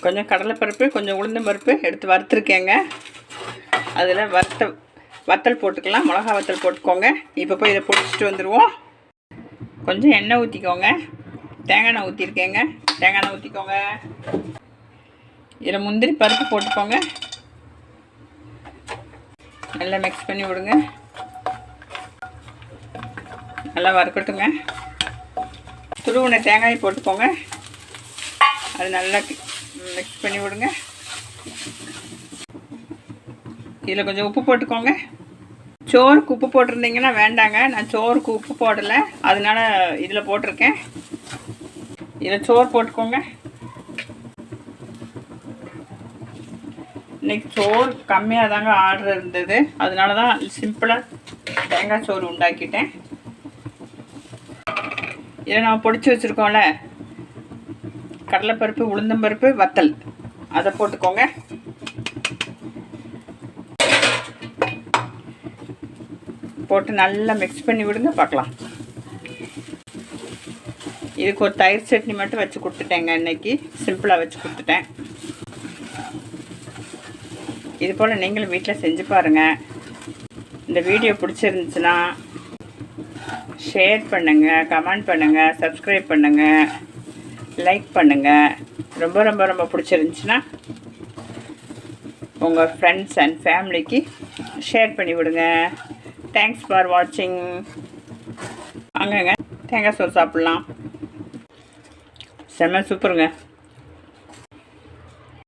கொஞ்சம் கடலைப்பருப்பு, கொஞ்சம் உளுந்தம் பருப்பு எடுத்து வறுத்துருக்கேங்க. அதில் வத்தல் போட்டுக்கலாம். மிளகா வத்தல் போட்டுக்கோங்க. இப்போ போய் இதை பொடிச்சிட்டு வந்துடுவோம். கொஞ்சம் எண்ணெய் ஊற்றிக்கோங்க. தேங்காய் எண்ணெய் ஊற்றிருக்கேங்க. தேங்காய் எண்ணெய் ஊற்றிக்கோங்க. இதில் முந்திரி பருப்பு போட்டுக்கோங்க. நல்லா மிக்ஸ் பண்ணி விடுங்க. நல்லா வறுக்கட்டுங்க. துருவின தேங்காய் போட்டுக்கோங்க. அது நல்லா மிக்ஸ் பண்ணி விடுங்க. இதில் கொஞ்சம் உப்பு போட்டுக்கோங்க. சோறுக்கு உப்பு போட்டிருந்தீங்கன்னா வேண்டாங்க. நான் சோறுக்கு உப்பு போடலை, அதனால இதில் போட்டிருக்கேன். இதில் சோறு போட்டுக்கோங்க. இன்றைக்கி சோறு கம்மியாக தாங்க ஆர்டர் இருந்தது, அதனால தான் சிம்பிளாக தேங்காய் சோறு உண்டாக்கிட்டேன். இதில் நான் பொடிச்சு வச்சுருக்கோம்ல கடலைப்பருப்பு, உளுந்தம்பருப்பு, வத்தல், அதை போட்டுக்கோங்க. போட்டு நல்லா மிக்ஸ் பண்ணி விடுங்க. பார்க்கலாம். இதுக்கு ஒரு தயிர் சட்னி மட்டும் வச்சு கொடுத்துட்டேங்க. இன்றைக்கி சிம்பிளாக வச்சு கொடுத்துட்டேன். இது போல் நீங்களும் வீட்டில் செஞ்சு பாருங்கள். இந்த வீடியோ பிடிச்சிருந்துச்சுன்னா ஷேர் பண்ணுங்கள், கமெண்ட் பண்ணுங்கள், சப்ஸ்கிரைப் பண்ணுங்கள், லைக் பண்ணுங்கள். ரொம்ப ரொம்ப ரொம்ப பிடிச்சிருந்துச்சுன்னா உங்கள் ஃப்ரெண்ட்ஸ் அண்ட் ஃபேமிலிக்கு ஷேர் பண்ணி விடுங்க. தேங்க்ஸ் ஃபார் வாட்சிங். வாங்கங்க, தேங்காய் சோறு சாப்பிட்லாம். செம்ம சூப்பருங்க.